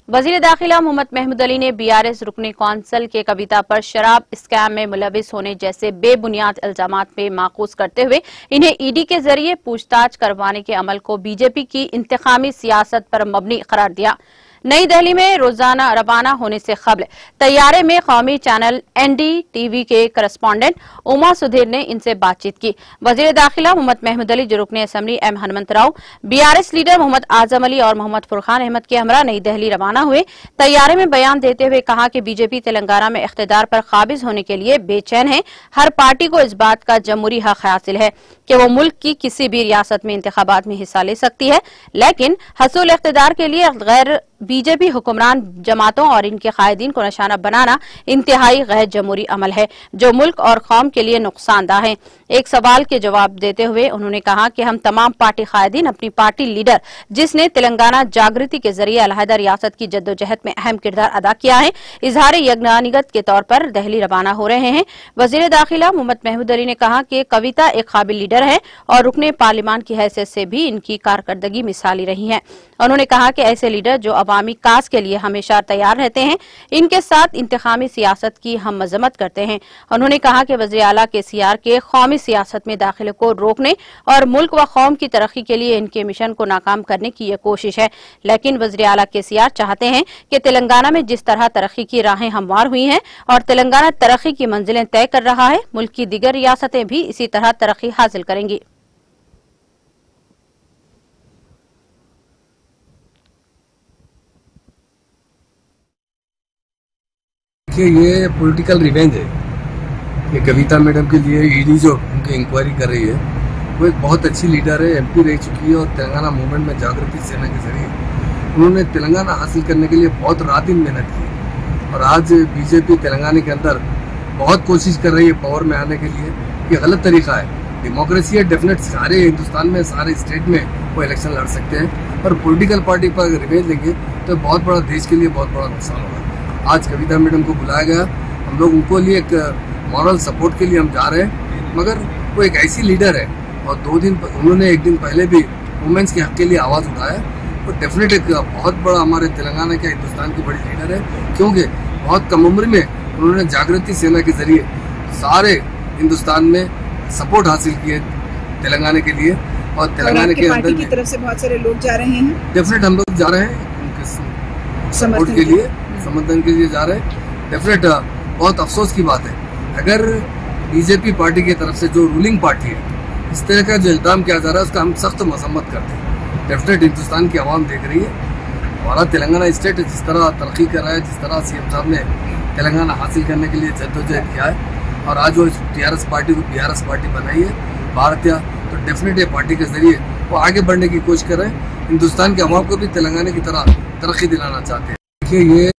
वजीर दाखिला मोहम्मद महमूद अली ने बीआरएस रुकनी कौंसिल के कविता पर शराब स्कैम में मुलविस होने जैसे बेबुनियाद इल्जामात पे माकूस करते हुए इन्हें ईडी के जरिए पूछताछ करवाने के अमल को बीजेपी की इंतखामी सियासत पर मबनी करार दिया। नई दिल्ली में रोजाना रवाना होने से कबल तैयारे में कौमी चैनल NDTV के करस्पॉन्डेंट उमा सुधीर ने इनसे बातचीत की। वजीर दाखिला मोहम्मद महमूद अली, जो रुकने assembly M Hanumantharao, BRS leader Mohammed Azam Ali और मोहम्मद फुरकान अहमद के हमरा नई दिल्ली रवाना हुए। तैयारे में बयान देते हुए कहा कि बीजेपी तेलंगाना में इख्तिदार पर काबिज होने के लिए बेचैन है। हर पार्टी को इस बात का जमहूरी हक हासिल है कि वो मुल्क की किसी भी रियासत में इंतखाबात में हिस्सा ले सकती है, लेकिन हसूल इख्तिदार के लिए गैर बीजेपी हुक्मरान जमातों और इनके कायदीन को निशाना बनाना इंतहाई गैर जमहूरी अमल है जो मुल्क और कौम के लिए नुकसानदा है। एक सवाल के जवाब देते हुए उन्होंने कहा कि हम तमाम पार्टी कायदीन अपनी पार्टी लीडर, जिसने तेलंगाना जागृति के जरिए अलहदा रियासत की जद्दोजहद में अहम किरदार अदा किया है, इजहार यकनानिगत के तौर पर दिल्ली रवाना हो रहे हैं। वजीर दाखिला मोहम्मद महमूद अली ने कहा कि कविता एक काबिल लीडर है और रुकने पार्लियामान की हैसियत से भी इनकी कारकर्दगी मिसाली रही है। उन्होंने कहा कि ऐसे लीडर जो अवामी काज के लिए हमेशा तैयार रहते हैं, इनके साथ इंतखामी सियासत की हम मजम्मत करते हैं। उन्होंने कहा कि वज़ीर आला KCR के कौमी सियासत में दाखिले को रोकने और मुल्क व कौम की तरक्की के लिए इनके मिशन को नाकाम करने की ये कोशिश है, लेकिन वज़ीर आला KCR चाहते हैं कि तेलंगाना में जिस तरह तरक्की की राहें हमवार हुई हैं और तेलंगाना तरक्की की मंजिलें तय कर रहा है, मुल्क की दीगर रियासतें भी इसी तरह तरक्की हासिल करेंगी। ये पॉलिटिकल रिवेंज है। ये कविता मैडम के लिए ईडी जो उनकी इंक्वायरी कर रही है, वो एक बहुत अच्छी लीडर है, MP रह चुकी है और तेलंगाना मूवमेंट में जागृति सेना के जरिए उन्होंने तेलंगाना हासिल करने के लिए बहुत रात दिन मेहनत की और आज बीजेपी तेलंगाना के अंदर बहुत कोशिश कर रही है पावर में आने के लिए। ये गलत तरीका है। डेमोक्रेसी है, डेफिनेट सारे हिंदुस्तान में सारे स्टेट में वो इलेक्शन लड़ सकते हैं, पर पॉलिटिकल पार्टी पर अगर रिवेंज लेंगे तो बहुत बड़ा देश के लिए बहुत बड़ा नुकसान होगा। आज कविता मैडम को बुलाया गया, हम लोग उनको लिए एक मॉरल सपोर्ट के लिए हम जा रहे हैं, मगर वो एक ऐसी लीडर है और उन्होंने एक दिन पहले भी वुमेन्स के हक के लिए आवाज़ उठाया। वो डेफिनेट एक बहुत बड़ा हमारे तेलंगाना के हिंदुस्तान की बड़ी लीडर है, क्योंकि बहुत कम उम्र में उन्होंने जागृति सेना के जरिए सारे हिंदुस्तान में सपोर्ट हासिल किए तेलंगाना के लिए और तेलंगाना के अंदर की तरफ से बहुत सारे लोग जा रहे हैं। डेफिनेट हम लोग जा रहे हैं उनके सपोर्ट के लिए, समर्थन के लिए जा रहे हैं। डेफिनेट बहुत अफसोस की बात है अगर बीजेपी पार्टी की तरफ से जो रूलिंग पार्टी है इस तरह का जो इल्जाम किया जा रहा है उसका हम सख्त मजम्मत करते हैं। डेफिनेट हिंदुस्तान की आवाम देख रही है हमारा तेलंगाना स्टेट जिस तरह तरक्की कर रहा है, जिस तरह CM साहब ने तेलंगाना हासिल करने के लिए जद्दोजहद किया है और आज वो TRS पार्टी को BRS पार्टी बनाई है भारतीय, तो डेफिनेट ये पार्टी के जरिए वो आगे बढ़ने की कोशिश कर रहे हैं। हिंदुस्तान के आवाम को भी तेलंगाना की तरह तरक्की दिलाना चाहते हैं। देखिए, ये